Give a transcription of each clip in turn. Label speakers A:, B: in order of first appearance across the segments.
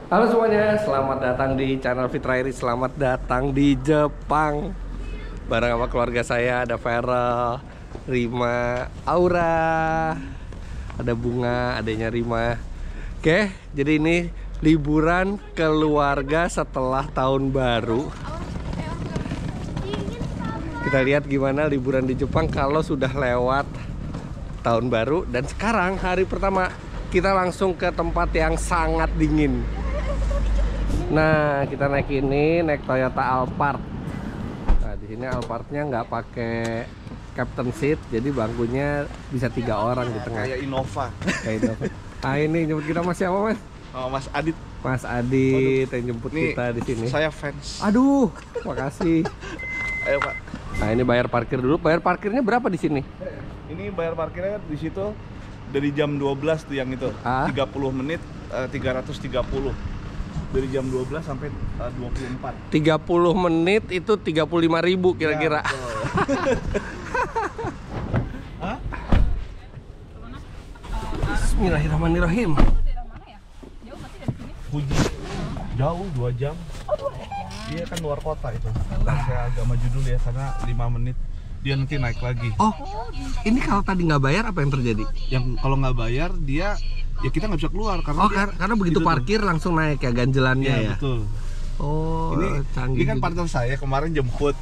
A: Halo semuanya, selamat datang di channel Fitra Iris. Selamat datang di Jepang. Bareng sama keluarga saya, ada Feral, Rima, Aura, ada Bunga, adanya Rima. Oke, jadi ini liburan keluarga setelah tahun baru. Kita lihat gimana liburan di Jepang kalau sudah lewat tahun baru. Dan sekarang hari pertama kita langsung ke tempat yang sangat dingin. Nah, kita naik Toyota Alphard. Nah, di sini Alphardnya nggak pakai captain seat, jadi bangkunya bisa 3 orang di tengah.
B: Kayak Innova.
A: Kayak Innova. Nah, ini jemput kita Mas siapa, Mas?
B: Oh, Mas Adit.
A: Mas Adit yang jemput kita di sini.
B: Saya fans.
A: Aduh, makasih.
B: Ayo, Pak.
A: Nah, ini bayar parkir dulu. Bayar parkirnya berapa di sini?
B: Ini bayar parkirnya di situ dari jam 12 tuh yang itu. 30 menit 330. Dari jam 12 sampai 24.
A: 30 menit itu 35.000 kira-kira.
B: Ya, hah?
A: Bismillahirrahmanirrahim.
B: Fuji. Jauh 2 jam. Dia kan luar kota itu. Saya agak maju dulu ya karena 5 menit dia nanti naik lagi.
A: Oh, ini kalau tadi nggak bayar apa yang terjadi?
B: Yang kalau nggak bayar dia ya kita nggak bisa keluar karena
A: karena begitu
B: gitu
A: parkir tuh langsung naik ya ganjelannya ya.
B: Betul.
A: Oh,
B: Ini
A: canggih.
B: kan partner saya kemarin jemput.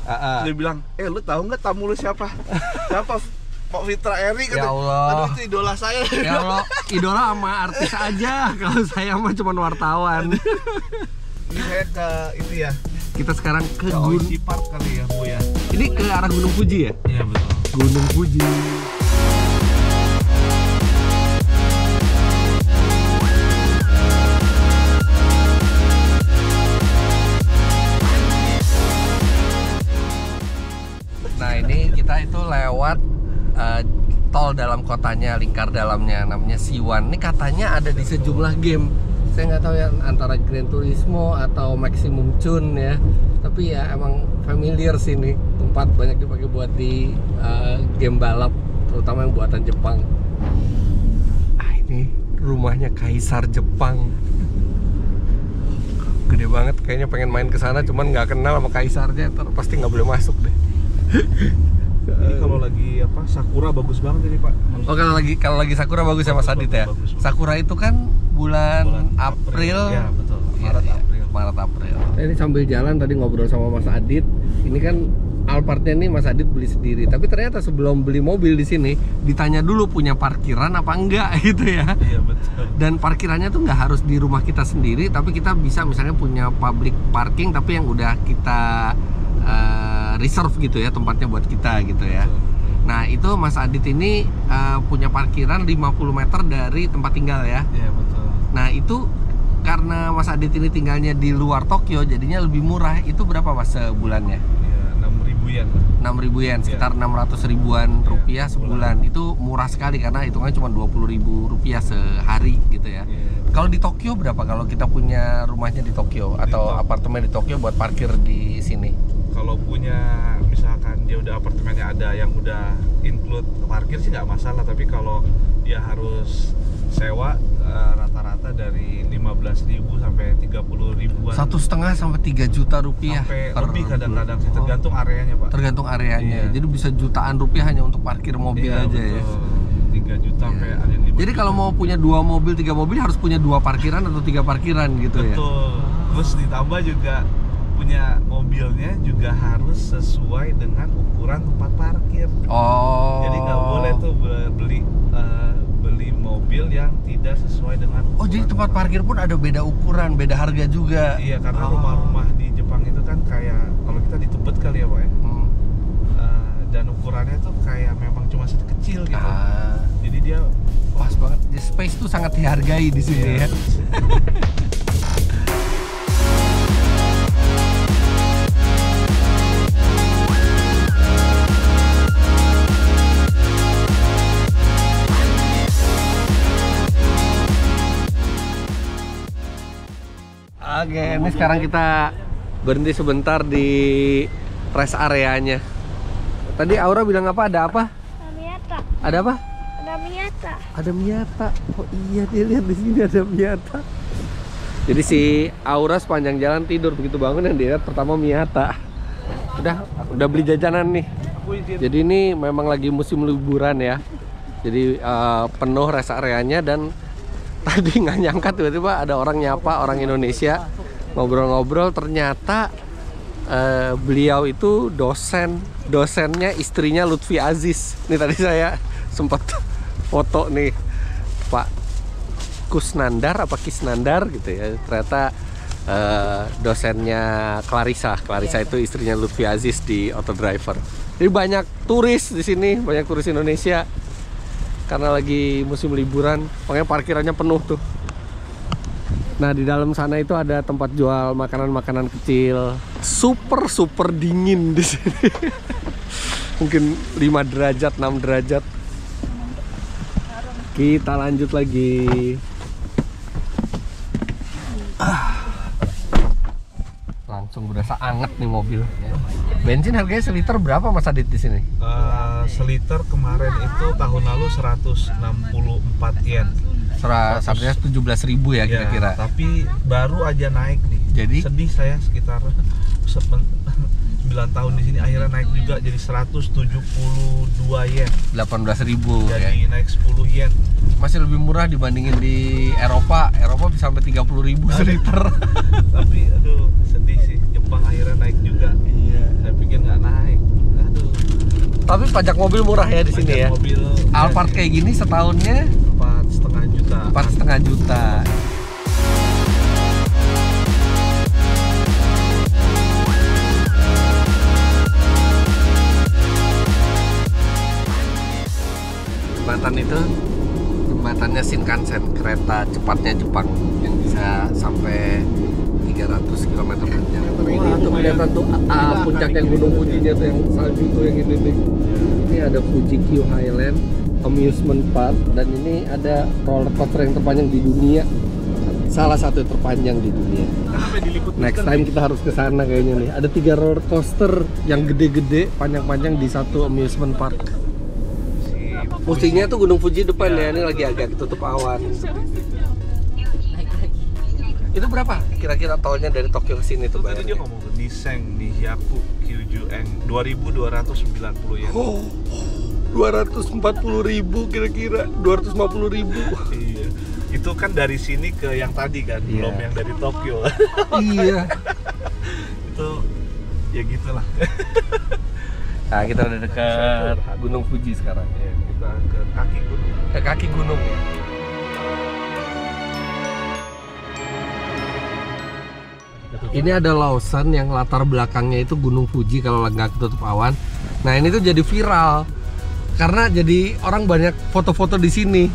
B: Dia bilang, lu tahu nggak tamu lu siapa? Siapa? Pak Fitra Eri
A: Ya Allah.
B: Aduh, itu idola saya.
A: Ya Allah, idola sama artis aja. Kalau saya mah cuma wartawan.
B: Ini saya ke itu ya.
A: Kita sekarang ke
B: Ke Oishi Park kali ya, Bu ya.
A: Ini ke arah Gunung Fuji ya?
B: Iya betul.
A: Gunung Fuji. Nah, ini kita itu lewat tol dalam kotanya, lingkar dalamnya, namanya Siwan. Ini katanya ada di sejumlah game. Saya nggak tahu ya antara Gran Turismo atau Maximum Tune ya. Tapi ya emang familiar sih nih, tempat banyak dipakai buat di game balap, terutama yang buatan Jepang. Ini rumahnya Kaisar Jepang. Gede banget, kayaknya pengen main ke sana, cuman nggak kenal sama kaisarnya, ntar pasti nggak boleh masuk deh.
B: Ini kalau lagi apa sakura bagus banget ini Pak.
A: Oh, kalau lagi sakura bagus ya Mas Adit ya.
B: Bagus.
A: Sakura itu kan bulan April.
B: Ya betul.
A: Maret April. Ini sambil jalan tadi ngobrol sama Mas Adit. Ini kan Alphardnya nih Mas Adit beli sendiri. Tapi ternyata sebelum beli mobil di sini ditanya dulu punya parkiran apa enggak gitu ya.
B: Iya betul.
A: Dan parkirannya tuh nggak harus di rumah kita sendiri, tapi kita bisa misalnya punya public parking tapi yang udah kita reserve gitu ya, tempatnya buat kita gitu ya.
B: Betul.
A: Nah, itu Mas Adit ini punya parkiran 50 meter dari tempat tinggal ya.
B: Iya betul.
A: Nah, itu karena Mas Adit ini tinggalnya di luar Tokyo, jadinya lebih murah. Itu berapa Mas sebulannya?
B: Iya, 6.000 yen.
A: 6.000 yen, sekitar 600 ribuan rupiah sebulan. Itu murah sekali karena hitungannya cuma 20.000 rupiah sehari gitu ya. Kalau di Tokyo berapa kalau kita punya rumahnya di Tokyo atau apartemen di Tokyo buat parkir di sini?
B: Kalau punya misalkan dia udah apartemennya ada yang udah include parkir sih nggak masalah, tapi kalau dia harus sewa rata-rata dari 15.000 sampai 30 ribuan.
A: 1,5 sampai 3 juta rupiah
B: sampai lebih kadang-kadang sih, tergantung areanya Pak.
A: Tergantung areanya.
B: Iya.
A: Jadi bisa jutaan rupiah hanya untuk parkir mobil aja
B: betul.
A: ya.
B: 3 juta sampai ada yang 5
A: Jadi
B: juta.
A: kalau mau punya 2 mobil, 3 mobil harus punya 2 parkiran atau 3 parkiran gitu ya.
B: Betul. Terus ditambah juga punya mobilnya juga harus sesuai dengan ukuran tempat parkir.
A: Oh.
B: Jadi nggak boleh tuh beli mobil yang tidak sesuai dengan ukuran.
A: Oh, jadi tempat parkir pun ada beda ukuran, beda harga juga.
B: Iya, karena rumah-rumah di Jepang itu kan kayak kalau kita di Tebet kali ya Pak ya. Dan ukurannya tuh kayak memang cuma sedikit kecil gitu. Jadi dia
A: pas banget. Space tuh sangat dihargai di sini ya. Oke, ini sekarang kita berhenti sebentar di rest areanya. Tadi Aura bilang apa? Ada apa?
C: Miyata.
A: Ada apa?
C: Ada Miyata.
A: Ada Miyata. Oh iya, dia lihat di sini ada Miyata. Jadi si Aura sepanjang jalan tidur, begitu bangun yang dilihat pertama Miyata. Udah beli jajanan nih. Jadi ini memang lagi musim liburan ya. Jadi penuh rest areanya, dan tadi nggak nyangka tiba-tiba ada orang nyapa, orang Indonesia, ngobrol-ngobrol. Ternyata beliau itu dosennya istrinya Lutfi Aziz. Nih tadi saya sempat foto nih Pak Kusnandar apa Kisnandar gitu ya. Ternyata dosennya Clarissa itu istrinya Lutfi Aziz di Autodriver. Jadi banyak turis di sini, banyak turis Indonesia karena lagi musim liburan, makanya parkirannya penuh tuh. Nah, di dalam sana itu ada tempat jual makanan-makanan kecil. Super dingin di sini. Mungkin 5 derajat, 6 derajat. Kita lanjut lagi. Langsung berasa anget nih mobil. Bensin harganya seliter berapa Mas Adit di sini?
B: Seliter kemarin itu tahun lalu 164 yen.
A: Artinya 17.000 ya kira-kira.
B: Tapi baru aja naik nih.
A: Jadi
B: sedih saya, sekitar 9 tahun di sini akhirnya naik juga jadi 172 yen.
A: 18.000
B: Jadi
A: ya.
B: naik 10 yen.
A: Masih lebih murah dibandingin di Eropa. Eropa bisa sampai 30.000 seliter.
B: Tapi aduh, sedih sih. Jepang akhirnya naik juga. Iya. Saya pikir nggak naik. Aduh.
A: Tapi pajak mobil murah ya di sini ya.
B: Mobil
A: Alphard kayak gini setahunnya
B: 4,5 juta.
A: 4,5 juta. Jembatan itu jembatannya Shinkansen, kereta cepatnya Jepang yang bisa sampai 300 km panjang. Wah, tuh kelihatan tuh puncaknya Gunung Fujinya tuh, yang salju tuh yang ini nih. Ini ada Fuji Q Highland Amusement Park, dan ini ada roller coaster yang terpanjang di dunia. Salah satu terpanjang di dunia. Next time kita harus ke sana kayaknya nih. Ada 3 roller coaster yang gede-gede, panjang-panjang di satu amusement park. Musiknya tuh Gunung Fuji depan ya, ini lagi agak ketutup awan. Itu berapa kira-kira tolnya dari Tokyo ke sini tuh?
B: Tadi dia ngomong Niseng di Hyaku Kyuju-en 2.290 yen.
A: Oh, 240.000 kira-kira, 250.000.
B: Iya. Itu kan dari sini ke yang tadi kan,
A: Iya.
B: belum yang dari Tokyo.
A: Iya.
B: Itu ya gitulah.
A: Nah, kita udah dekat Gunung Fuji sekarang.
B: Ya, kita ke kaki gunung.
A: Ke kaki gunung ya. Ini ada Lawson yang latar belakangnya itu Gunung Fuji kalau nggak ketutup awan. Nah, ini tuh jadi viral karena jadi orang banyak foto-foto di sini.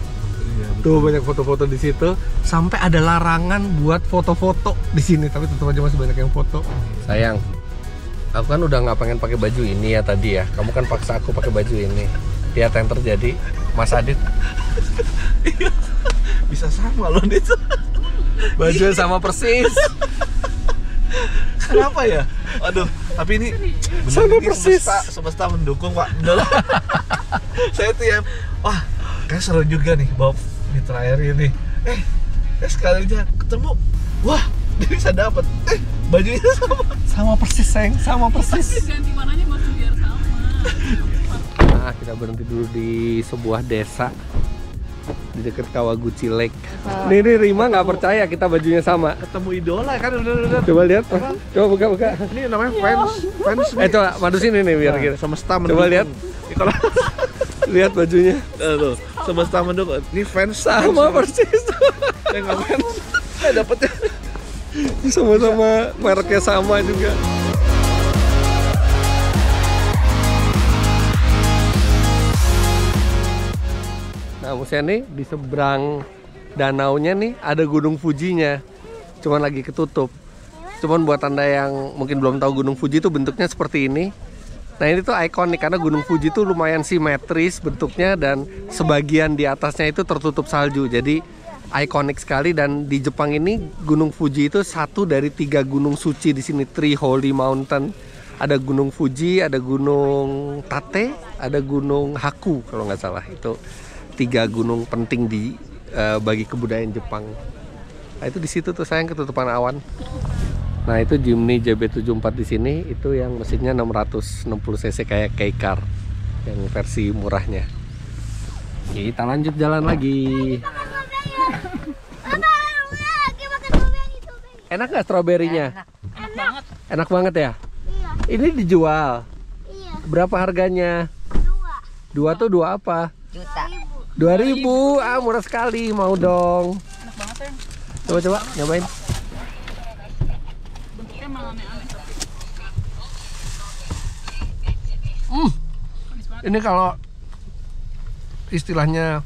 A: Tuh banyak foto-foto di situ, sampai ada larangan buat foto-foto di sini, tapi tetap aja masih banyak yang foto. Sayang, aku kan udah nggak pengen pakai baju ini ya tadi ya. Kamu kan paksa aku pakai baju ini. Lihat yang terjadi, Mas Adit.
B: Bisa sama loh itu.
A: Baju sama persis.
B: Kenapa ya? Aduh, tapi ini
A: Sama
B: ini
A: persis.
B: semesta mendukung Pak. Udah lah. Saya tuh ya, wah, kayak seru juga nih bawa Mitra Air ini. Sekali aja ketemu, wah, dia bisa dapat. Bajunya
A: Sama persis, sayang, sama persis.
C: Ganti mananya masih biar sama.
A: Nah, kita berhenti dulu di sebuah desa di dekat Kawaguchi Lake. Nih Rima nggak percaya kita bajunya sama.
B: ketemu idola kan udah.
A: Coba lihat, coba buka.
B: Ini namanya fans.
A: Coba madu sini nih biar kita.
B: Semesta
A: Coba
B: mendukung.
A: lihat.
B: Ini kalau
A: Lihat bajunya.
B: tuh, semesta mendukung. Ini fans
A: Sama persis.
B: yang nggak fans. Dapetnya.
A: Sama-sama mereknya sama juga. Nah, maksudnya nih di seberang danaunya nih ada Gunung Fujinya. Cuman lagi ketutup. Cuman buat Anda yang mungkin belum tahu, Gunung Fuji itu bentuknya seperti ini. Nah, ini tuh ikonik karena Gunung Fuji itu lumayan simetris bentuknya, dan sebagian di atasnya itu tertutup salju. Jadi ikonik sekali, dan di Jepang ini Gunung Fuji itu satu dari 3 gunung suci di sini, 3 Holy Mountain. Ada Gunung Fuji, ada Gunung Tate, ada Gunung Haku kalau nggak salah. Itu 3 gunung penting di bagi kebudayaan Jepang. Nah, itu di situ tuh sayang ketutupan awan. Nah, itu Jimny JB74 di sini itu yang mesinnya 660 cc kayak K-Car yang versi murahnya. Kita lanjut jalan lagi. Enak nggak stroberinya?
C: Enak.
A: Enak banget ya?
C: Iya.
A: Ini dijual.
C: Iya.
A: Berapa harganya? Dua tuh dua apa?
D: Juta.
A: 2.000. Ah, murah sekali. Mau dong.
C: Enak banget ya.
A: Coba nyobain.
C: Bentuknya malah aneh-aneh tapi.
A: Ini kalau istilahnya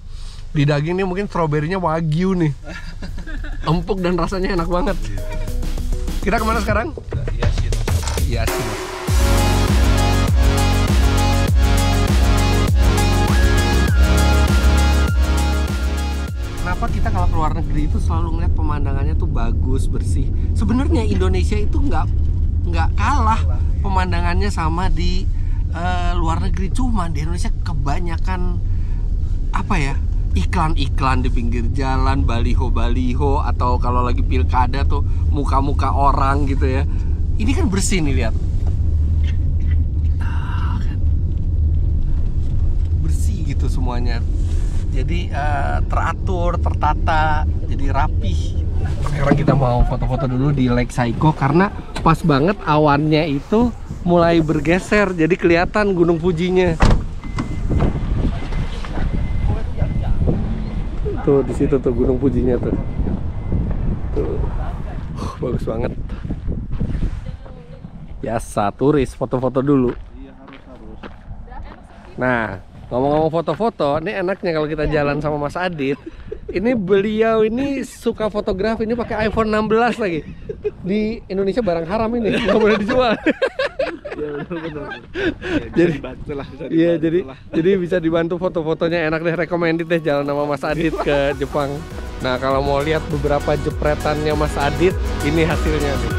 A: di daging nih mungkin stroberinya wagyu nih. Empuk dan rasanya enak banget. Kita kemana sekarang?
B: Iya sih.
A: Iya sih. Kenapa kita kalau keluar negeri itu selalu ngeliat pemandangannya tuh bagus, bersih. Sebenarnya Indonesia itu nggak kalah pemandangannya sama di luar negeri. Cuma di Indonesia kebanyakan apa ya, iklan-iklan di pinggir jalan, baliho-baliho, atau kalau lagi pilkada tuh muka-muka orang gitu ya. Ini kan bersih nih, lihat. Kan. Bersih gitu semuanya. Jadi teratur, tertata, jadi rapih. Sekarang kita mau foto-foto dulu di Lake Saiko karena pas banget awannya itu mulai bergeser, jadi kelihatan Gunung Fujinya. Tuh di situ tuh Gunung Fujinya tuh. Tuh. Bagus banget. Biasa turis foto-foto dulu. Nah, ngomong-ngomong foto-foto, ini enaknya kalau kita jalan sama Mas Adit. Ini beliau ini suka fotografi, ini pakai iPhone 16 lagi. Di Indonesia barang haram ini, nggak boleh dijual. Jadi bisa dibantu foto-fotonya, enak deh, recommended deh jalan sama Mas Adit ke Jepang. Nah, kalau mau lihat beberapa jepretannya Mas Adit, ini hasilnya nih.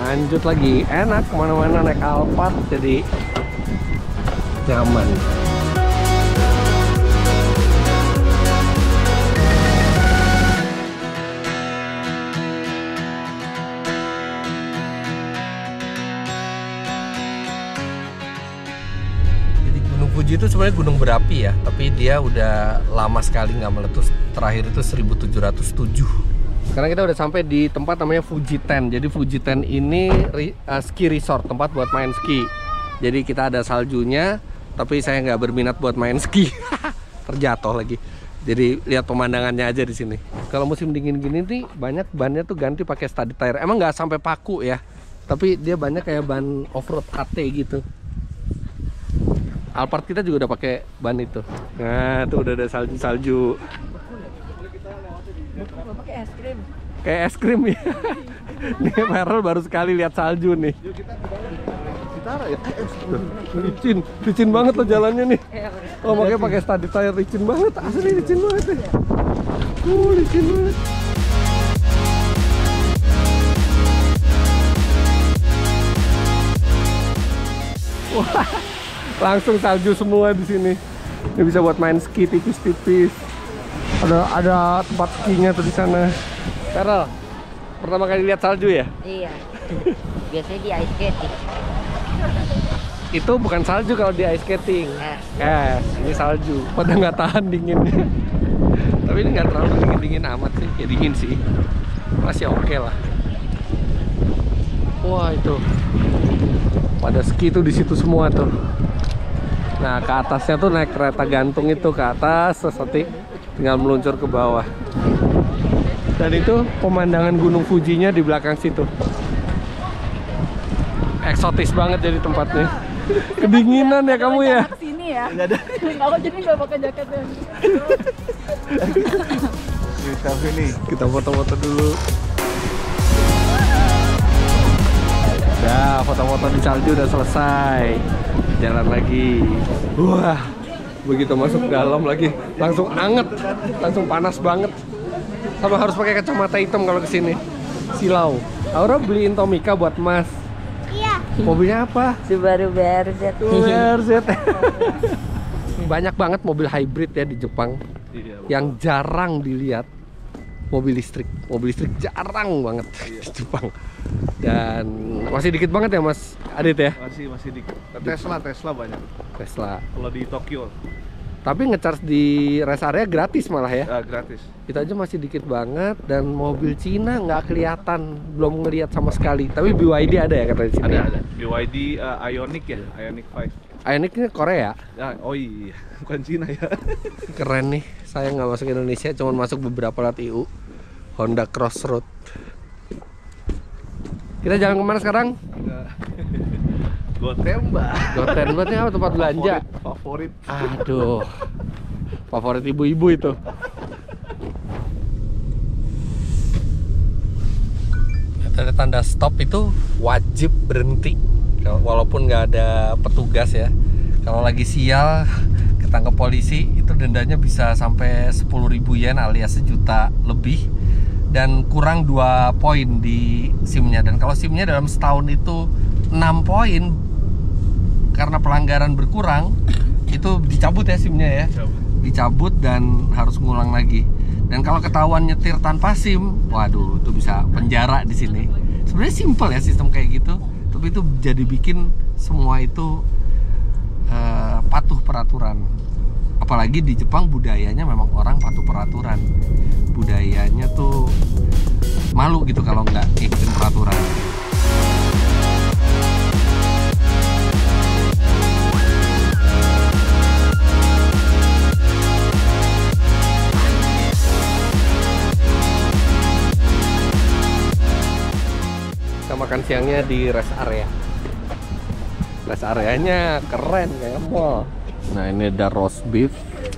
A: Lanjut lagi, enak kemana-mana naik Alphard jadi nyaman. Jadi Gunung Fuji itu sebenarnya gunung berapi ya, tapi dia udah lama sekali nggak meletus. Terakhir itu 1707. Sekarang kita udah sampai di tempat namanya Fuji Ten. Jadi Fuji Ten ini ski resort, tempat buat main ski. Jadi kita ada saljunya, tapi saya nggak berminat buat main ski. Terjatuh lagi. Jadi lihat pemandangannya aja di sini. Kalau musim dingin gini nih banyak bannya tuh ganti pakai studded tire. Emang nggak sampai paku ya, tapi dia banyak kayak ban off-road AT gitu. Alphard kita juga udah pakai ban itu. Nah tuh udah ada salju-salju.
D: Pakai es krim.
A: Kayak es krim ya. Nih Merel baru sekali lihat salju nih. Licin banget loh jalannya nih. Oh makanya pakai studded tire, licin banget. Asli licin banget nih. Licin banget. Wah, langsung salju semua di sini. Ini bisa buat main ski tipis-tipis. Ada tempat skinya tuh di sana. Carol, pertama kali lihat salju ya?
D: Iya. Biasanya di ice skating.
A: Itu bukan salju kalau di ice skating. Ini salju. Pada nggak tahan dinginnya. Tapi ini nggak terlalu dingin amat sih. Ya dingin sih. Masih oke lah. Wah itu. Pada ski tuh di situ semua tuh. Nah ke atasnya tuh naik kereta gantung itu ke atas, seperti tinggal meluncur ke bawah. Dan itu pemandangan Gunung Fujinya di belakang situ. Eksotis banget jadi tempatnya. Kedinginan ya kamu ya?
C: Sini ya. Enggak ada. Aku jadi nggak pakai jaketnya.
A: Kita foto-foto dulu. Udah, foto-foto di salju udah selesai. Jalan lagi. Wah, begitu masuk dalam lagi langsung anget, langsung panas banget. Sama harus pakai kacamata hitam kalau kesini. Silau. Aura beliin Tomica buat Mas.
C: Iya.
A: Mobilnya apa?
D: Subaru BRZ.
A: BRZ. Banyak banget mobil hybrid ya di Jepang.
B: Iya, betul.
A: yang jarang dilihat mobil listrik. Mobil listrik jarang banget di Jepang. Dan masih dikit banget ya Mas Adit ya?
B: Masih dikit. Tesla banyak.
A: Tesla.
B: Kalau di Tokyo
A: Tapi ngecharge di rest area gratis malah ya?
B: gratis.
A: Itu aja masih dikit banget dan mobil Cina nggak kelihatan, belum ngelihat sama sekali. Tapi BYD ada ya katanya di sini?
B: Ada. BYD Ioniq ya, Ioniq 5.
A: Ioniq ini Korea.
B: Oh iya, bukan Cina ya.
A: Keren nih. Saya nggak masuk Indonesia, cuma masuk beberapa lot EU. Honda Crossroad. Kita jalan kemana sekarang?
B: Gotemba.
A: Gotemba-nya apa, tempat belanja?
B: Favorit.
A: Aduh, favorit ibu-ibu itu. Ada tanda stop itu wajib berhenti, walaupun nggak ada petugas ya. Kalau lagi sial ketangkep polisi itu dendanya bisa sampai 10.000 yen alias 1 juta lebih, dan kurang 2 poin di SIM-nya. Dan kalau SIM-nya dalam setahun itu 6 poin karena pelanggaran berkurang, itu dicabut ya SIM-nya ya. Dicabut dan harus ngulang lagi. Dan kalau ketahuan nyetir tanpa SIM, waduh, itu bisa penjara di sini. Sebenarnya simple ya sistem kayak gitu, tapi itu jadi bikin semua itu patuh peraturan. Apalagi di Jepang budayanya memang orang patuh peraturan. Budayanya tuh malu gitu kalau nggak ikutin peraturan. Kita makan siangnya di rest area. Rest areanya keren kayak mall. Nah, ini ada roast beef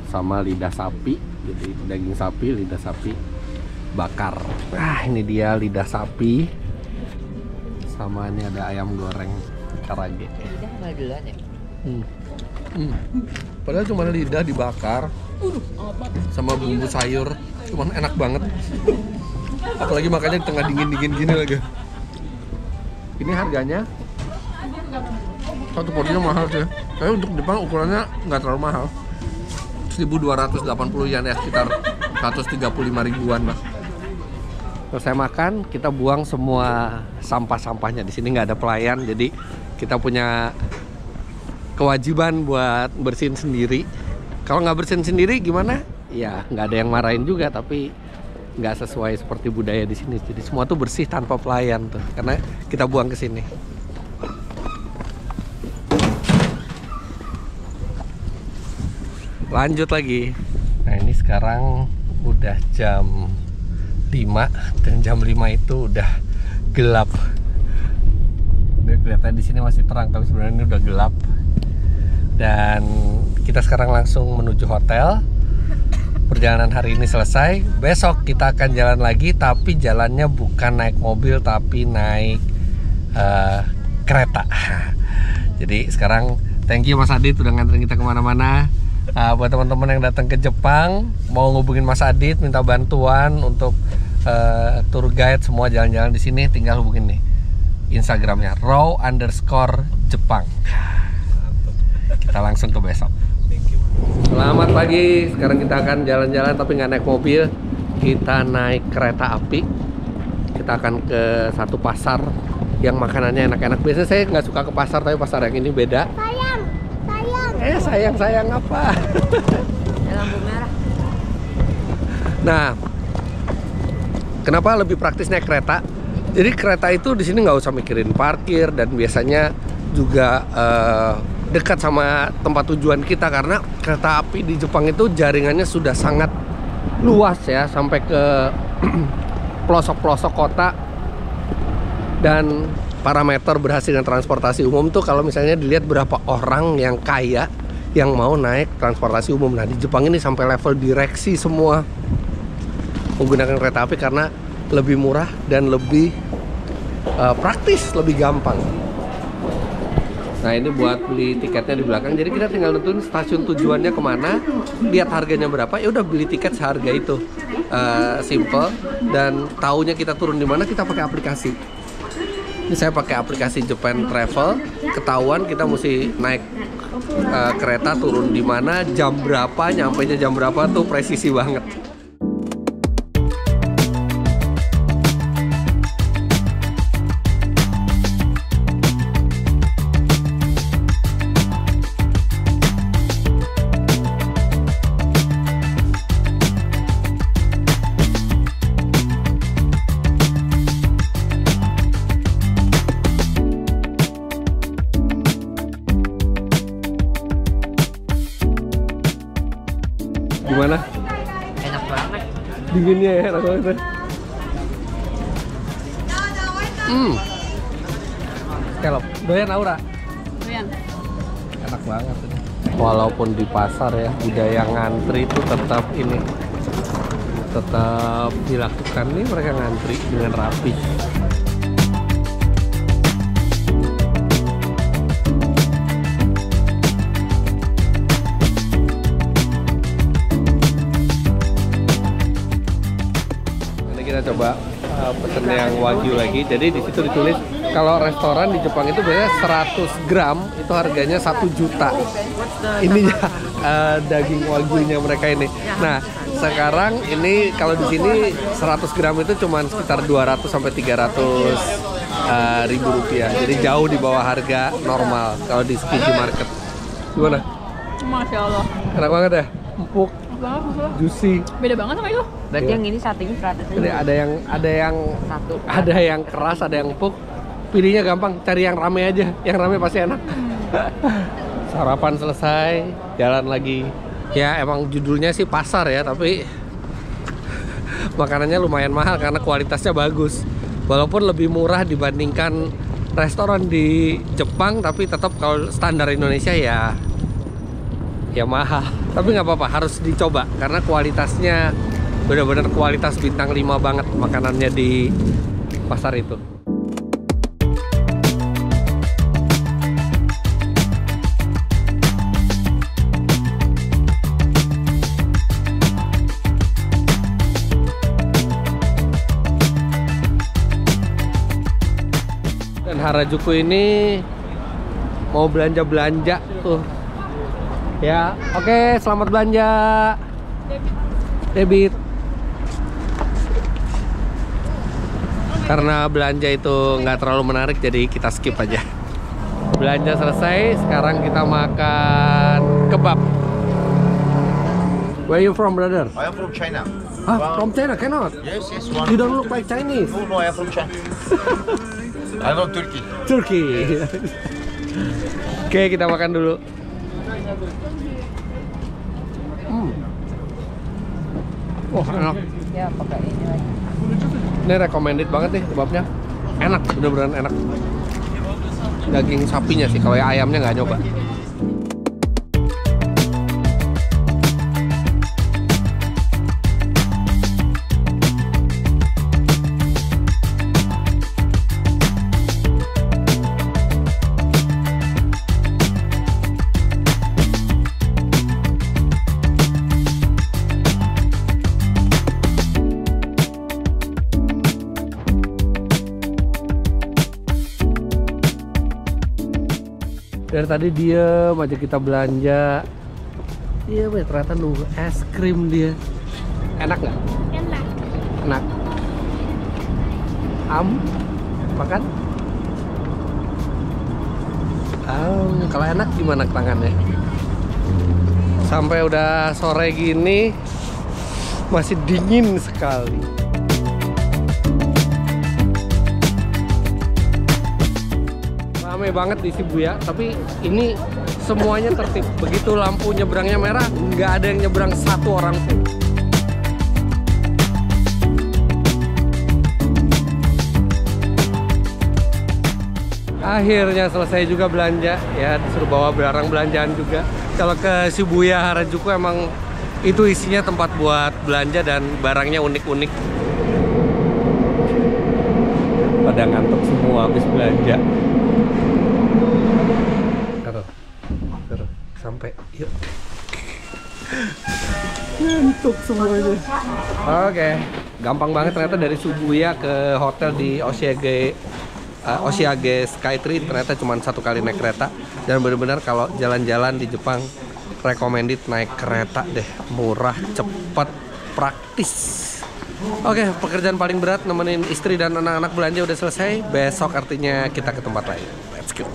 A: sama lidah sapi. Jadi daging sapi, lidah sapi bakar. Nah, ini dia lidah sapi. Sama ini ada ayam goreng karage.
D: Lidah malah duluan ya?
A: Padahal cuma lidah dibakar sama bumbu sayur, cuman enak banget. Apalagi makannya di tengah dingin-dingin gini lagi. Ini harganya satu porsinya mahal sih. Tapi untuk Jepang ukurannya nggak terlalu mahal. 1.280 yen ya, sekitar 135 ribuan lah. Terus saya makan, kita buang semua sampah-sampahnya. Di sini nggak ada pelayan, jadi kita punya kewajiban buat bersihin sendiri. Kalau nggak bersihin sendiri gimana? Ya nggak ada yang marahin juga, tapi nggak sesuai seperti budaya di sini. Jadi semua tuh bersih tanpa pelayan tuh, karena kita buang ke sini. Lanjut lagi. Nah, ini sekarang udah jam 5 dan jam 5 itu udah gelap. Ini kelihatan di sini masih terang, tapi sebenarnya ini udah gelap. Dan kita sekarang langsung menuju hotel. Perjalanan hari ini selesai. Besok kita akan jalan lagi, tapi jalannya bukan naik mobil tapi naik kereta. Jadi sekarang thank you Mas Adit udah nganterin kita kemana-mana. Buat teman-teman yang datang ke Jepang mau ngubungin Mas Adit minta bantuan untuk tour guide semua jalan-jalan di sini, tinggal hubungin nih Instagramnya raw_Jepang. Kita langsung ke besok. Selamat pagi, sekarang kita akan jalan-jalan tapi nggak naik mobil. Kita naik kereta api. Kita akan ke satu pasar yang makanannya enak-enak. Biasanya saya nggak suka ke pasar, tapi pasar yang ini beda. Sayang apa?
D: Lampu merah.
A: Nah, kenapa lebih praktis naik kereta? Jadi kereta itu di sini nggak usah mikirin parkir, dan biasanya juga dekat sama tempat tujuan kita, karena kereta api di Jepang itu jaringannya sudah sangat luas ya, sampai ke pelosok-pelosok kota. Dan parameter berhasil dengan transportasi umum tuh kalau misalnya dilihat berapa orang yang kaya yang mau naik transportasi umum. Nah, di Jepang ini sampai level direksi semua menggunakan kereta api karena lebih murah dan lebih praktis, lebih gampang. Nah, ini buat beli tiketnya di belakang. Jadi kita tinggal nentuin stasiun tujuannya kemana, lihat harganya berapa, ya udah beli tiket seharga itu. Simple, dan taunya kita turun di mana kita pakai aplikasi. Ini saya pakai aplikasi Japan Travel, ketahuan kita mesti naik kereta turun di mana, jam berapa, nyampainya jam berapa tuh presisi banget. Gimana?
D: Enak banget.
A: Dinginnya ya, enak banget. Kelop, doyan Aura?
C: Doyan.
A: Enak banget ini. Walaupun di pasar ya, budaya ngantri itu tetap dilakukan nih, mereka ngantri dengan rapi. Kita coba pesen yang wagyu lagi. Jadi di situ ditulis kalau restoran di Jepang itu biasanya 100 gram itu harganya 1 juta. Ininya daging wagyunya mereka ini. Nah, sekarang ini kalau di sini 100 gram itu cuma sekitar 200 sampai 300 ribu rupiah. Jadi jauh di bawah harga normal kalau di Tsukiji Market. Gimana?
C: Masya Allah.
A: Enak banget ya? Empuk,
C: Banget, Masya Allah.
A: juicy.
C: Beda banget sama itu.
D: Berarti
A: Iya.
D: yang ini satunya 100
A: Jadi ada yang keras, ada yang empuk. Pilihnya gampang, cari yang rame aja. Yang rame pasti enak. Sarapan selesai, jalan lagi. Ya emang judulnya sih pasar ya, tapi makanannya lumayan mahal karena kualitasnya bagus. Walaupun lebih murah dibandingkan restoran di Jepang, tapi tetap kalau standar Indonesia ya mahal. Tapi nggak apa-apa, harus dicoba karena kualitasnya benar-benar kualitas bintang 5 banget makanannya di pasar itu. Dan Harajuku ini mau belanja-belanja tuh. Ya, oke, selamat belanja. Debit. Karena belanja itu nggak terlalu menarik, jadi kita skip aja. Belanja selesai, sekarang kita makan kebab. Where you from, brother?
E: I am from China.
A: Huh? From China? Cannot.
E: Yes, one.
A: You don't look like Chinese.
E: No, I am from China. I am from Turkey.
A: Turkey. Oke, kita makan dulu. Wah, enak.
D: Ya, pakai ini lagi.
A: Ini recommended banget nih kebabnya. Enak, bener-bener enak. Daging sapinya sih, kalau yang ayamnya nggak nyoba. Dari tadi diem aja kita belanja. Iya, ternyata nunggu es krim dia. Enak nggak?
C: Enak.
A: Enak. Makan? Kalau enak gimana tangannya? Sampai udah sore gini masih dingin sekali. Ramai banget di Shibuya, tapi ini semuanya tertib. Begitu lampu nyebrangnya merah, nggak ada yang nyebrang satu orang pun. Akhirnya selesai juga belanja, ya disuruh bawa barang belanjaan juga. Kalau ke Shibuya Harajuku emang itu isinya tempat buat belanja dan barangnya unik-unik. Pada ngantuk semua habis belanja. Terus sampai yuk. Ngantuk semuanya. Oke, gampang banget ternyata dari Shibuya ke hotel di Oshiage Oshiage Skytree ternyata cuma 1 kali naik kereta. Dan benar-benar kalau jalan-jalan di Jepang recommended naik kereta deh, murah, cepat, praktis. Oke, pekerjaan paling berat nemenin istri dan anak-anak belanja udah selesai. Besok artinya kita ke tempat lain. Let's go.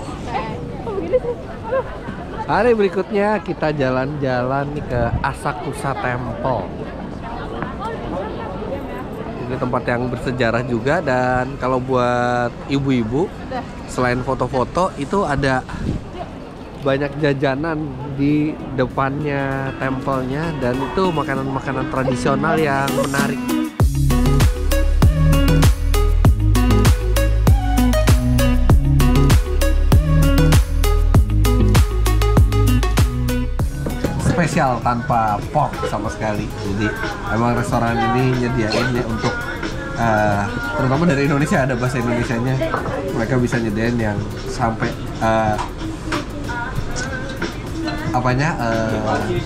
A: Hari berikutnya kita jalan-jalan nih ke Asakusa Temple. Ini tempat yang bersejarah juga, dan kalau buat ibu-ibu selain foto-foto itu ada banyak jajanan di depannya tempelnya, dan itu makanan-makanan tradisional yang menarik. Spesial tanpa pork sama sekali. Jadi emang restoran ini nyediain ya untuk terutama dari Indonesia, ada bahasa Indonesianya. Mereka bisa nyediain yang sampai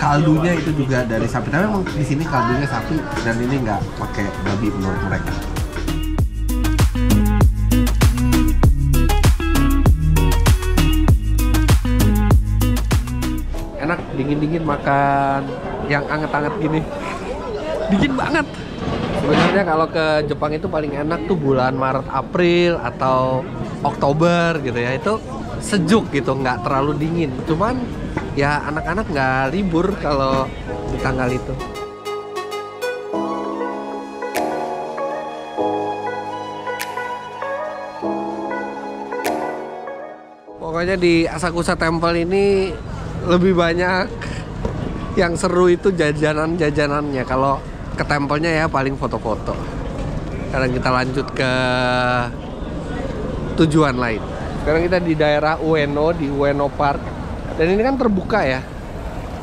A: kaldunya itu juga dari sapi. Tapi emang di sini kaldunya sapi, dan ini nggak pakai babi menurut mereka. Enak, dingin-dingin makan yang anget-anget gini. Dingin banget. Sebenarnya kalau ke Jepang itu paling enak tuh bulan Maret, April atau Oktober gitu ya. Itu sejuk gitu, nggak terlalu dingin. Cuman ya anak-anak nggak libur kalau di tanggal itu. Pokoknya di Asakusa Temple ini lebih banyak yang seru itu jajanan-jajanannya. Kalau ke tempelnya ya paling foto-foto. Sekarang kita lanjut ke tujuan lain. Sekarang kita di daerah Ueno, di Ueno Park. Dan ini kan terbuka ya.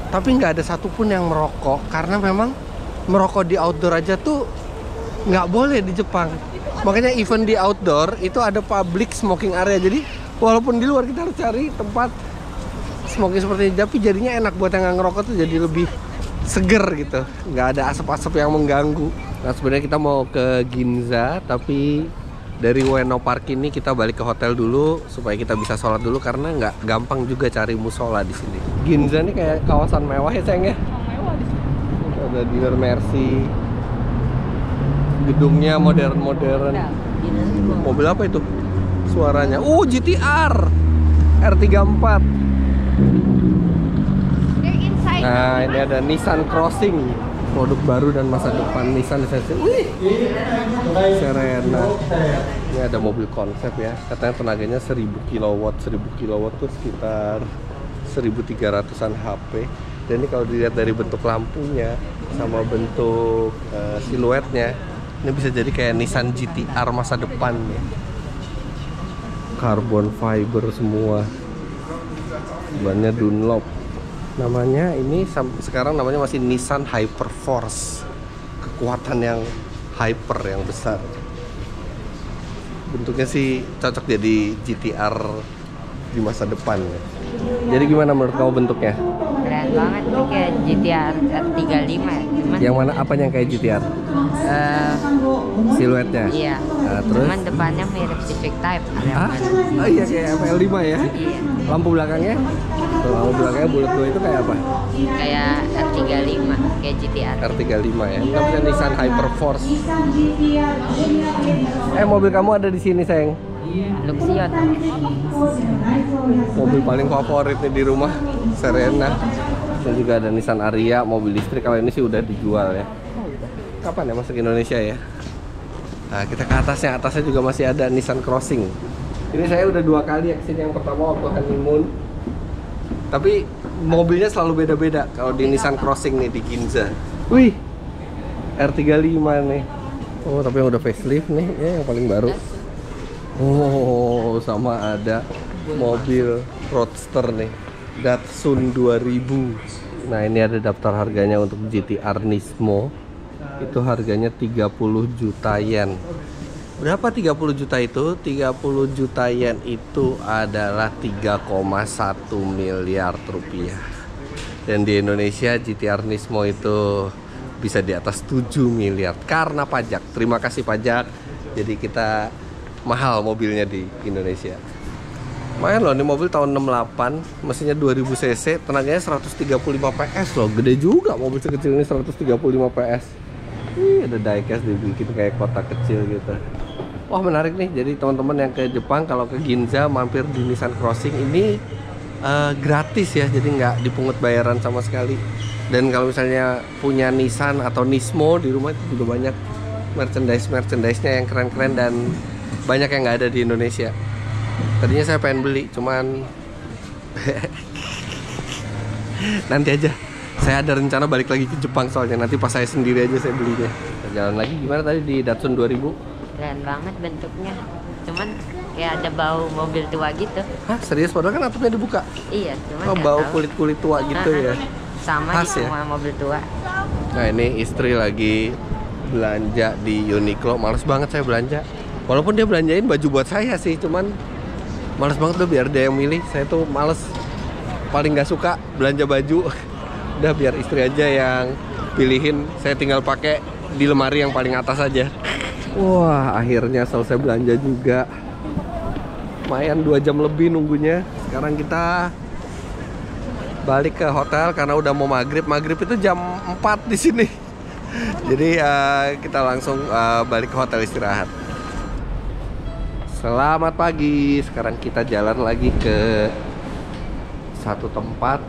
A: Tapi nggak ada satupun yang merokok, karena memang merokok di outdoor aja tuh nggak boleh di Jepang. Makanya even di outdoor itu ada public smoking area. Jadi walaupun di luar kita harus cari tempat smoking seperti ini, tapi jadinya enak buat yang nggak ngerokok tuh, jadi lebih seger gitu, nggak ada asap-asap yang mengganggu. Nah sebenarnya kita mau ke Ginza, tapi dari Ueno Park ini kita balik ke hotel dulu supaya kita bisa sholat dulu, karena nggak gampang juga cari musola di sini. Ginza ini kayak kawasan mewah ya sayang ya.
C: Mewah di sini.
A: Ada dealer Mercy, gedungnya modern-modern. Mobil apa itu? Suaranya, GTR R34. Nah ini ada Nissan Crossing, produk baru dan masa depan Nissan di sini. Wih, Serena. Ini ada mobil konsep ya. Katanya tenaganya 1000 kW. 1000 kW tuh sekitar 1300-an HP. Dan ini kalau dilihat dari bentuk lampunya sama bentuk siluetnya, ini bisa jadi kayak Nissan GTR masa depan ya. Carbon fiber semua. Bannya Dunlop. Namanya ini sekarang namanya masih Nissan Hyperforce. Kekuatan yang hyper, yang besar. Bentuknya sih cocok jadi GTR di masa depan ya. Jadi gimana menurut kamu bentuknya?
D: Keren banget nih, kayak GTR R35 ya. Cuman
A: Yang mana, apanya yang kayak GTR? Siluetnya?
D: iya.
A: Terus?
D: Cuman depannya mirip Civic Type.
A: Oh iya, kayak FL5 ya?
D: Iya.
A: Lampu belakangnya? Tuh, lampu belakangnya bulat dua itu kayak apa?
D: Kayak R35, kayak GTR.
A: R35 ya? Kita punya Nissan Hyperforce. Mobil kamu ada di sini sayang.
D: Luxion.
A: Mobil paling favorit nih di rumah, Serena. Dan juga ada Nissan Ariya, mobil listrik. Kalau ini sih udah dijual ya. Kapan ya masuk Indonesia ya? Nah kita ke atasnya, juga masih ada Nissan Crossing. Ini saya udah 2 kali ya kesini. Yang pertama waktu honeymoon. Tapi mobilnya selalu beda-beda. Kalau di Nissan Crossing nih di Ginza. Wih, R35 nih. Oh tapi yang udah facelift nih, ya yang paling baru. Oh sama ada mobil roadster nih, Datsun 2000. Nah ini ada daftar harganya untuk GTR Nismo. Itu harganya 30 juta yen. Berapa 30 juta itu? 30 juta yen itu adalah 3,1 miliar rupiah. Dan di Indonesia GTR Nismo itu bisa di atas 7 miliar karena pajak. Terima kasih pajak. Jadi kita mahal mobilnya di Indonesia. Lumayan loh, ini mobil tahun 68, mesinnya 2000 cc, tenaganya 135 PS loh. Gede juga mobil sekecil ini, 135 PS. Ih, ada diecast dibikin kayak kota kecil gitu. Wah, menarik nih. Jadi teman-teman yang ke Jepang kalau ke Ginza mampir di Nissan Crossing ini gratis ya, jadi nggak dipungut bayaran sama sekali. Dan kalau misalnya punya Nissan atau Nismo di rumah, itu juga banyak merchandise-nya yang keren-keren dan banyak yang nggak ada di Indonesia. Tadinya saya pengen beli, cuman nanti aja. Saya ada rencana balik lagi ke Jepang soalnya, nanti pas saya sendiri aja saya belinya. Kita jalan lagi. Gimana tadi di Datsun 2000?
D: Keren banget bentuknya. Cuman kayak ada bau mobil tua gitu.
A: Hah, serius? Padahal kan atapnya dibuka.
D: Iya, cuman
A: Oh,
D: nggak
A: bau
D: tahu.
A: kulit-kulit tua gitu ya.
D: Sama
A: Khas
D: di
A: ya?
D: semua mobil tua.
A: Nah, ini istri lagi belanja di Uniqlo. Males banget saya belanja. Walaupun dia belanjain baju buat saya sih, cuman males banget tuh biar dia yang milih. Saya tuh males, paling nggak suka belanja baju. Udah biar istri aja yang pilihin, saya tinggal pakai di lemari yang paling atas aja. Wah, akhirnya selesai belanja juga. Lumayan 2 jam lebih nunggunya. Sekarang kita balik ke hotel karena udah mau maghrib. Maghrib itu jam 4 di sini. Jadi kita langsung balik ke hotel istirahat. Selamat pagi. Sekarang kita jalan lagi ke satu tempat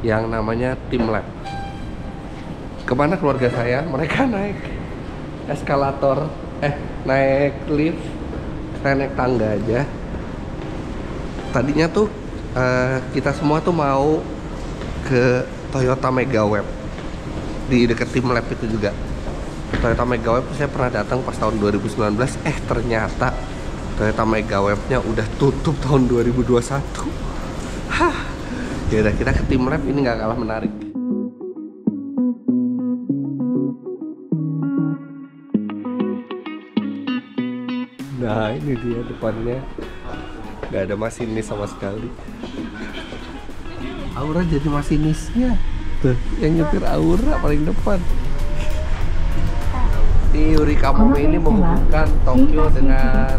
A: yang namanya Teamlab. Kemana keluarga saya? Mereka naik eskalator, naik lift, saya naik tangga aja. Tadinya tuh kita semua tuh mau ke Toyota Megaweb di dekat Teamlab itu juga. Toyota Megaweb saya pernah datang pas tahun 2019. Ternyata Toyota Megawebnya udah tutup tahun 2021. Hah. Ya udah, kita ke Teamlab, ini nggak kalah menarik. Nah, ini dia depannya. Nggak ada masinis sama sekali. Aura jadi masinisnya. Tuh, yang nyetir Aura paling depan. Yuri Kamome ini menghubungkan Tokyo dengan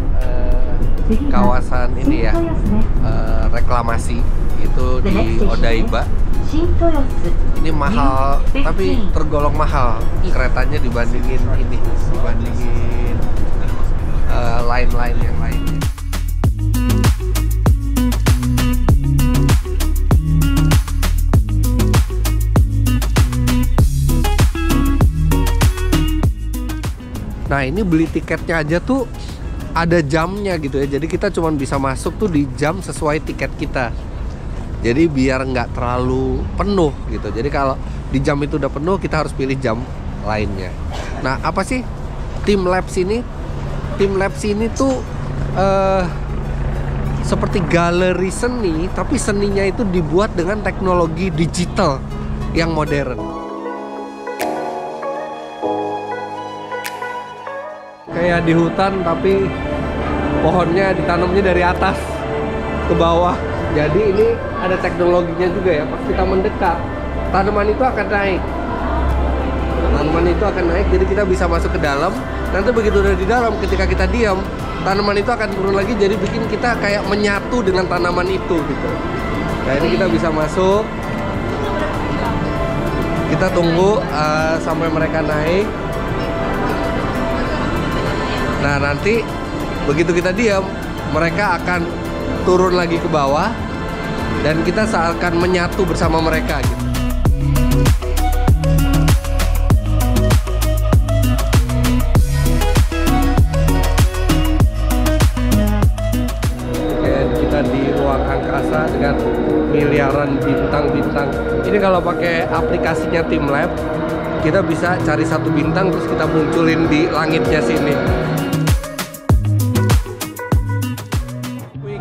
A: kawasan ini ya, reklamasi itu di Odaiba. Ini mahal, tapi tergolong mahal keretanya dibandingin line-line yang lainnya. Nah, ini beli tiketnya aja tuh ada jamnya gitu ya. Jadi kita cuma bisa masuk tuh di jam sesuai tiket kita. Jadi biar nggak terlalu penuh gitu. Jadi kalau di jam itu udah penuh, kita harus pilih jam lainnya. Nah, apa sih Teamlab ini? Teamlab ini tuh seperti galeri seni, tapi seninya itu dibuat dengan teknologi digital yang modern. Kayak di hutan, tapi pohonnya ditanamnya dari atas ke bawah. Jadi ini ada teknologinya juga ya. Pas kita mendekat, tanaman itu akan naik. Jadi kita bisa masuk ke dalam. Nanti begitu udah di dalam, ketika kita diam, tanaman itu akan turun lagi. Jadi bikin kita kayak menyatu dengan tanaman itu gitu. Nah, ini kita bisa masuk. Kita tunggu sampai mereka naik. Nah, nanti begitu kita diam, mereka akan turun lagi ke bawah dan kita seakan menyatu bersama mereka gitu. Oke, kita di ruang angkasa dengan miliaran bintang-bintang. Ini kalau pakai aplikasinya Teamlab, kita bisa cari satu bintang terus kita munculin di langitnya sini.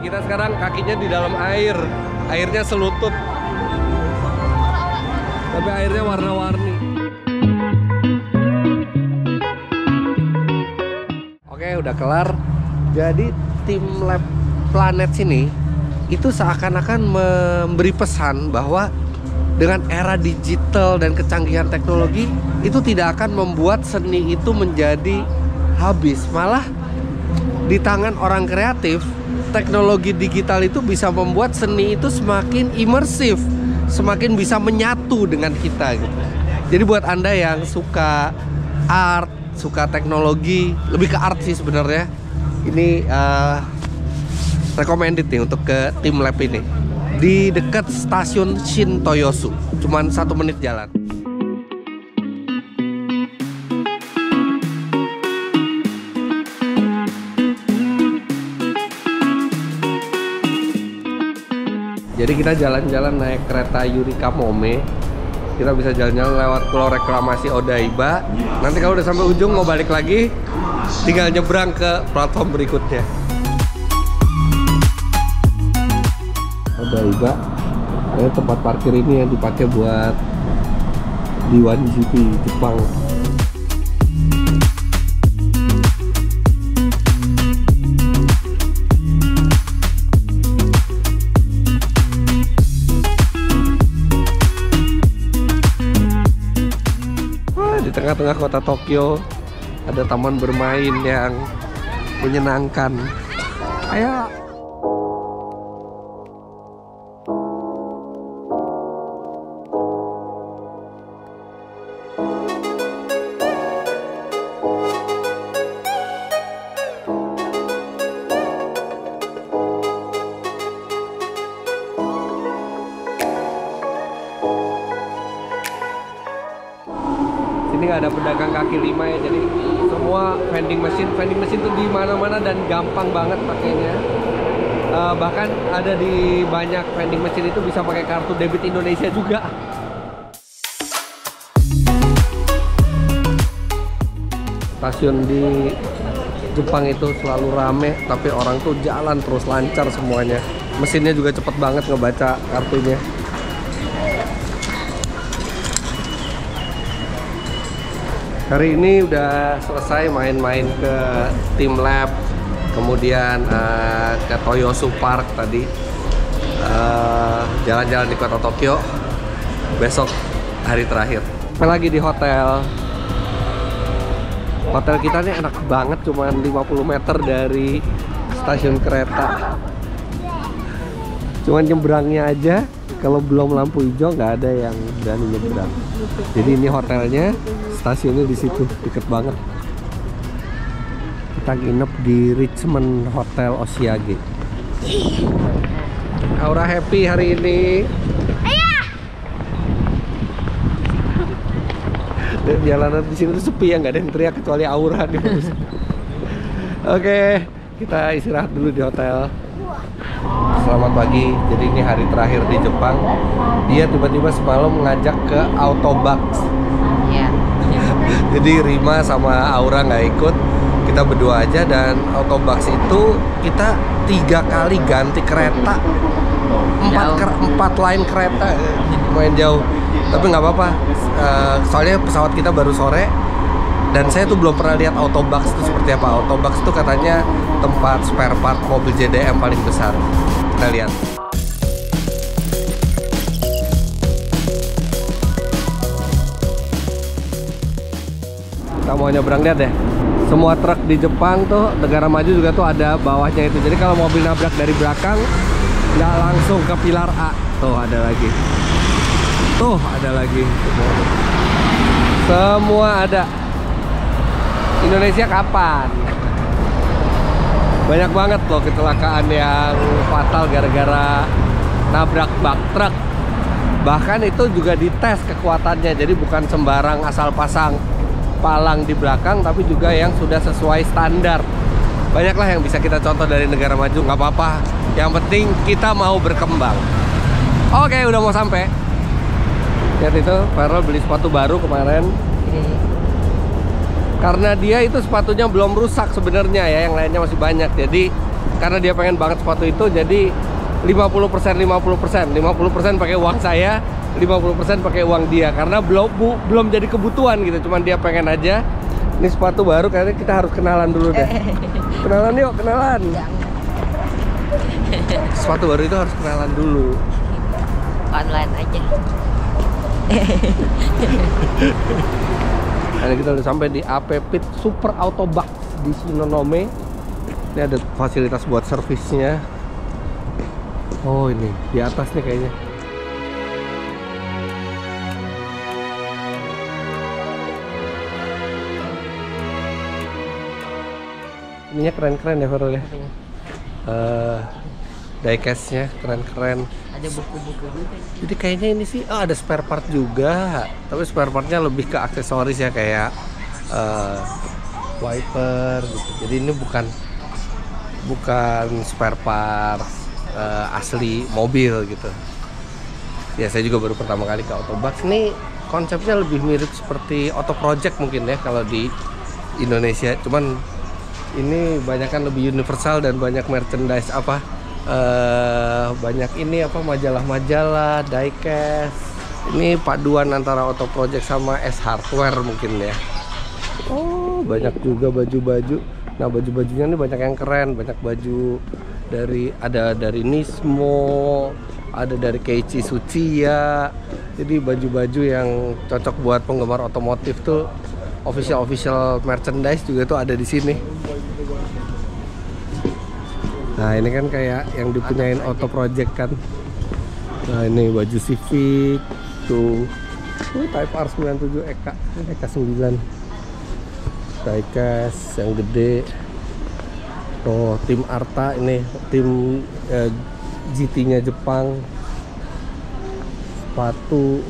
A: Kita sekarang kakinya di dalam air, airnya selutut, tapi airnya warna-warni. Oke, udah kelar. Jadi Teamlab Planet sini itu seakan-akan memberi pesan bahwa dengan era digital dan kecanggihan teknologi itu tidak akan membuat seni itu menjadi habis, malah di tangan orang kreatif, teknologi digital itu bisa membuat seni itu semakin imersif, semakin bisa menyatu dengan kita gitu. Jadi buat Anda yang suka art, suka teknologi, lebih ke art sih sebenarnya, ini recommended nih untuk ke Teamlab ini. Di dekat stasiun Shin-Toyosu, cuman 1 menit jalan. Jadi kita jalan-jalan naik kereta Yurika Mome. Kita bisa jalan-jalan lewat Pulau Reklamasi Odaiba. Nanti kalau udah sampai ujung mau balik lagi, tinggal nyebrang ke platform berikutnya. Odaiba, tempat parkir ini yang dipakai buat D1 GP Jepang. Di tengah-tengah kota Tokyo ada taman bermain yang menyenangkan. Ayo. Ini nggak ada pedagang kaki lima ya, jadi semua vending machine tuh di mana-mana dan gampang banget pakainya. Bahkan ada di banyak vending machine itu bisa pakai kartu debit Indonesia juga. Stasiun di Jepang itu selalu rame, tapi orang tuh jalan terus lancar semuanya. Mesinnya juga cepet banget ngebaca kartunya. Hari ini udah selesai main-main ke Teamlab, kemudian ke Toyosu Park tadi, jalan-jalan di kota Tokyo. Besok hari terakhir. Sampai lagi di hotel. Hotel kita nih enak banget, cuman 50 meter dari stasiun kereta. Cuman nyebrangnya aja, kalau belum lampu hijau nggak ada yang berani nyebrang. Jadi ini hotelnya, stasiunnya di situ, deket banget. Kita nginep di Richmond Hotel Oshiage. Aura happy hari ini. Dan jalanan di sini tuh sepi ya, nggak ada yang teriak kecuali Aura nih. Oke, kita istirahat dulu di hotel. Selamat pagi. Jadi ini hari terakhir di Jepang. Dia tiba-tiba semalam ngajak ke Autobox.
D: Ya.
A: Jadi Rima sama Aura nggak ikut, kita berdua aja. Dan Autobox itu kita 3 kali ganti kereta, 4 line kereta, lumayan jauh. Tapi nggak apa-apa, soalnya pesawat kita baru sore. Dan saya tuh belum pernah lihat Autobox itu seperti apa. Autobox itu katanya tempat spare part mobil JDM paling besar. Kita lihat. Kita mau nyebrang, lihat deh. Semua truk di Jepang tuh, negara maju juga tuh ada bawahnya itu. Jadi kalau mobil nabrak dari belakang, nggak langsung ke pilar A. Tuh ada lagi. Tuh ada lagi. Semua ada. Indonesia kapan? Banyak banget loh kecelakaan yang fatal gara-gara nabrak bak truk. Bahkan itu juga dites kekuatannya. Jadi bukan sembarang asal pasang palang di belakang, tapi juga yang sudah sesuai standar. Banyaklah yang bisa kita contoh dari negara maju. Nggak apa-apa, yang penting kita mau berkembang. Oke, udah mau sampai. Lihat itu, Farel beli sepatu baru kemarin. Karena dia itu sepatunya belum rusak sebenarnya ya, yang lainnya masih banyak. Jadi karena dia pengen banget sepatu itu, jadi 50% pakai uang saya, 50% pakai uang dia. Karena belum jadi kebutuhan gitu, cuman dia pengen aja. Ini sepatu baru, kayaknya kita harus kenalan dulu deh. Kenalan yuk, kenalan. Sepatu baru itu harus kenalan dulu.
D: Online aja.
A: Nah, kita udah sampai di AP Pit Super Autobox di Shinonome. Ini ada fasilitas buat servisnya. Oh ini di atas nih kayaknya. Ininya keren-keren ya Farul ya. Diecast-nya keren-keren.
D: Ada buku-buku juga.
A: Jadi kayaknya ini sih ada spare part juga, tapi spare partnya lebih ke aksesoris ya kayak wiper gitu. Jadi ini bukan spare part asli mobil gitu. Ya saya juga baru pertama kali ke Autobox. Ini konsepnya lebih mirip seperti Auto Project mungkin ya kalau di Indonesia. Cuman ini banyak kan lebih universal dan banyak merchandise banyak ini majalah-majalah, diecast. Ini paduan antara Auto Project sama S Hardware mungkin ya. Oh banyak juga baju-baju. Nah baju-bajunya ini banyak yang keren, banyak baju dari Nismo, ada dari Keiichi Tsuchiya. Jadi baju-baju yang cocok buat penggemar otomotif tuh, official merchandise juga tuh ada di sini. Nah ini kan kayak yang dipunyain Auto Project kan. Nah ini baju Civic tuh, Type R97 EK9 diecast yang gede. Oh tim Arta ini, tim GT-nya Jepang. Sepatu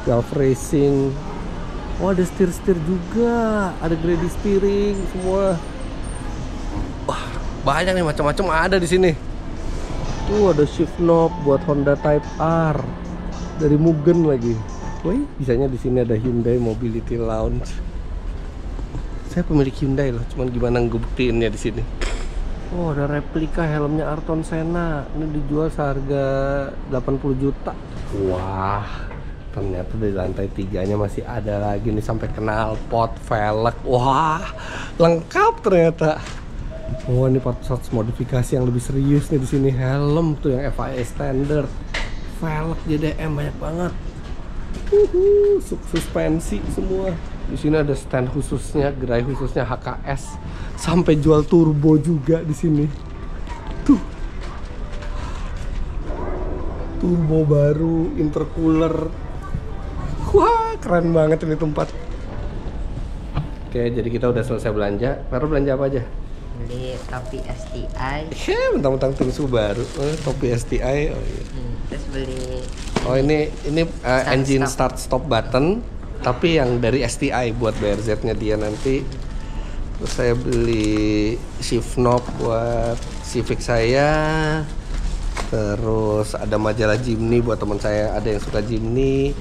A: Golf Racing. Oh ada setir juga, ada grady steering semua. Wah banyak nih, macam-macam ada di sini. Tuh ada shift knob buat Honda Type R dari Mugen lagi. Wih, bisanya di sini ada Hyundai Mobility Lounge. Saya pemilik Hyundai loh, cuman gimana ngebuktiinnya di sini. Oh, ada replika helmnya Ayrton Senna. Ini dijual seharga 80 juta. Wah, ternyata di lantai 3-nya masih ada lagi nih sampai knalpot, velg. Wah, lengkap ternyata. Oh ini part modifikasi yang lebih serius nih di sini. Helm tuh yang FIA standard, velg JDM banyak banget. Suspensi semua. Di sini ada stand khususnya, gerai khususnya HKS, sampai jual turbo juga di sini. Tuh, turbo baru, intercooler. Wah keren banget ini tempat. Oke jadi kita udah selesai belanja. Baru belanja apa aja?
D: Beli topi STI.
A: Mentang-mentang tim Subaru, topi STI. Oh iya.
D: Terus beli.
A: Oh ini engine start stop button, tapi yang dari STI buat BRZ-nya dia nanti. Terus saya beli shift knob buat Civic saya. Terus ada majalah Jimny buat teman saya, ada yang suka Jimny.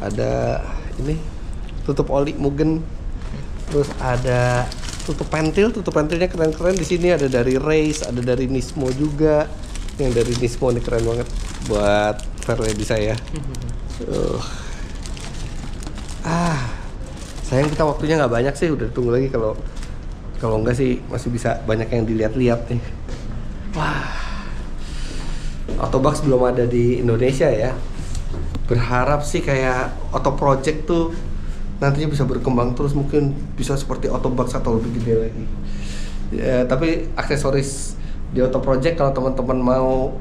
A: Ada ini tutup oli Mugen. Terus ada tutup pentilnya keren-keren di sini, ada dari Race, ada dari Nismo juga. Yang dari Nismo ini keren banget buat Fairlady saya. Sayang kita waktunya nggak banyak sih, udah tunggu lagi kalau enggak sih masih bisa banyak yang dilihat-lihat nih. Wah, Autobox belum ada di Indonesia ya. Berharap sih kayak Auto Project tuh nantinya bisa berkembang terus, mungkin bisa seperti Autobox atau lebih gede lagi. Ya, tapi aksesoris di Auto Project kalau teman-teman mau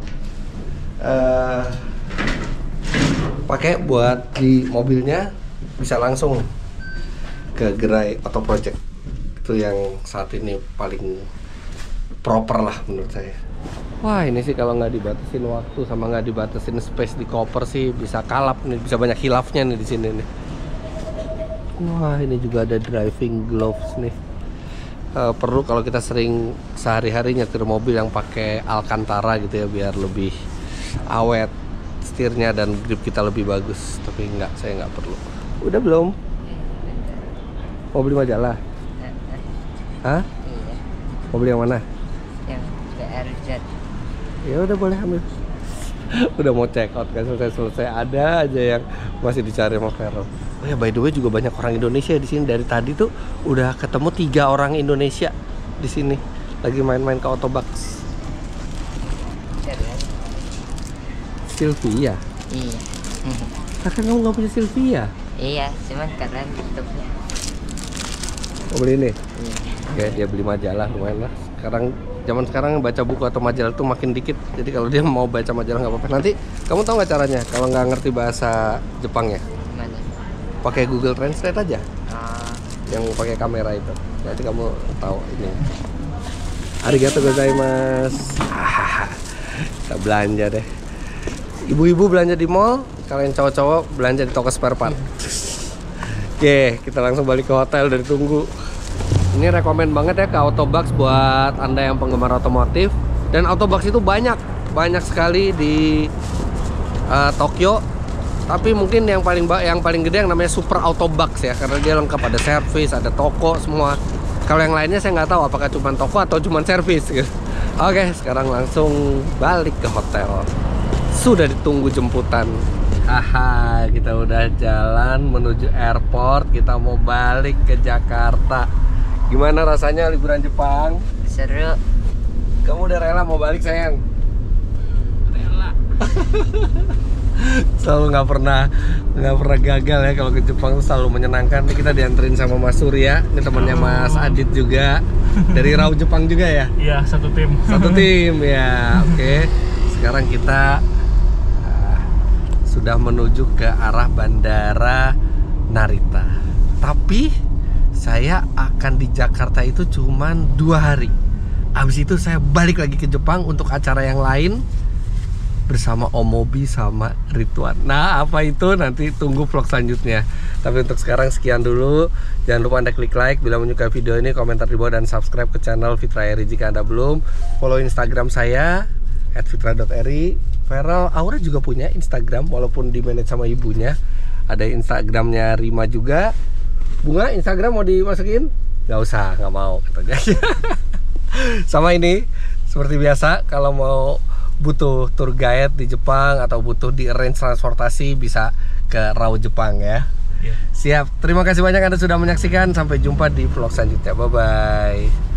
A: pakai buat di mobilnya bisa langsung ke gerai Auto Project. Itu yang saat ini paling proper lah menurut saya. Wah ini sih kalau nggak dibatasin waktu sama nggak dibatasin space di koper sih bisa kalap nih, bisa banyak hilafnya nih di sini nih. Wah ini juga ada driving gloves nih. Perlu kalau kita sering sehari-hari nyetir mobil yang pakai Alcantara gitu ya, biar lebih awet setirnya dan grip kita lebih bagus. Tapi enggak, saya nggak perlu. Udah belum? Mau beli majalah? Hah?
D: Iya.
A: Mau beli yang mana?
D: Yang BRZ.
A: Ya udah boleh ambil. Udah mau check out kan, selesai ada aja yang masih dicari sama Vero. Oh ya by the way juga banyak orang Indonesia di sini. Dari tadi tuh udah ketemu 3 orang Indonesia di sini lagi main-main ke Autobox. Sylvia?
D: Iya.
A: Kan kamu nggak punya Sylvia?
D: Iya, cuman kalian tutupnya.
A: Mau beli ini?
D: Iya.
A: Oke, dia beli majalah lumayan lah. Zaman sekarang baca buku atau majalah tuh makin dikit. Jadi kalau dia mau baca majalah nggak apa-apa. Nanti kamu tahu nggak caranya kalau nggak ngerti bahasa Jepangnya?
D: Gimana?
A: Pakai Google Translate aja.
D: Ah,
A: Yang pakai kamera itu. Nanti kamu tahu ini. Arigatou gozaimasu. Kita belanja deh. Ibu-ibu belanja di mall, kalian cowok-cowok belanja di toko spare part. Oke, kita langsung balik ke hotel dari tunggu. Ini rekomen banget ya ke Autobox buat Anda yang penggemar otomotif. Dan Autobox itu banyak sekali di Tokyo. Tapi mungkin yang paling gede yang namanya Super Autobox ya, karena dia lengkap, ada servis, ada toko semua. Kalau yang lainnya saya nggak tahu apakah cuma toko atau cuma servis gitu. Oke, sekarang langsung balik ke hotel. Sudah ditunggu jemputan. Haha, kita udah jalan menuju airport. Kita mau balik ke Jakarta. Gimana rasanya liburan Jepang?
D: seru.
A: Kamu udah rela mau balik sayang?
C: Rela.
A: Selalu nggak pernah gagal ya kalau ke Jepang, tuh selalu menyenangkan. Ini kita dianterin sama Mas Surya, ini temannya Mas Adit juga dari Rau Jepang juga ya.
C: Iya, satu tim.
A: Satu tim ya. Oke. Sekarang kita sudah menuju ke arah Bandara Narita. Tapi saya akan di Jakarta itu cuman 2 hari. Abis itu saya balik lagi ke Jepang untuk acara yang lain bersama Om Mobi sama Ridwan. Nah, apa itu nanti tunggu vlog selanjutnya. Tapi untuk sekarang sekian dulu. Jangan lupa Anda klik like bila menyukai video ini, komentar di bawah, dan subscribe ke channel Fitra Eri jika Anda belum. Follow Instagram saya @fitra.eri. Feral Aura juga punya Instagram walaupun di manage sama ibunya. Ada Instagramnya Rima juga. Bunga, Instagram mau dimasukin? Gak usah, gak mau katanya. Sama ini, seperti biasa, kalau mau butuh tour guide di Jepang atau butuh di arrange transportasi, bisa ke Rau Jepang ya.
C: Iya.
A: Siap, terima kasih banyak Anda sudah menyaksikan. Sampai jumpa di vlog selanjutnya. Bye-bye.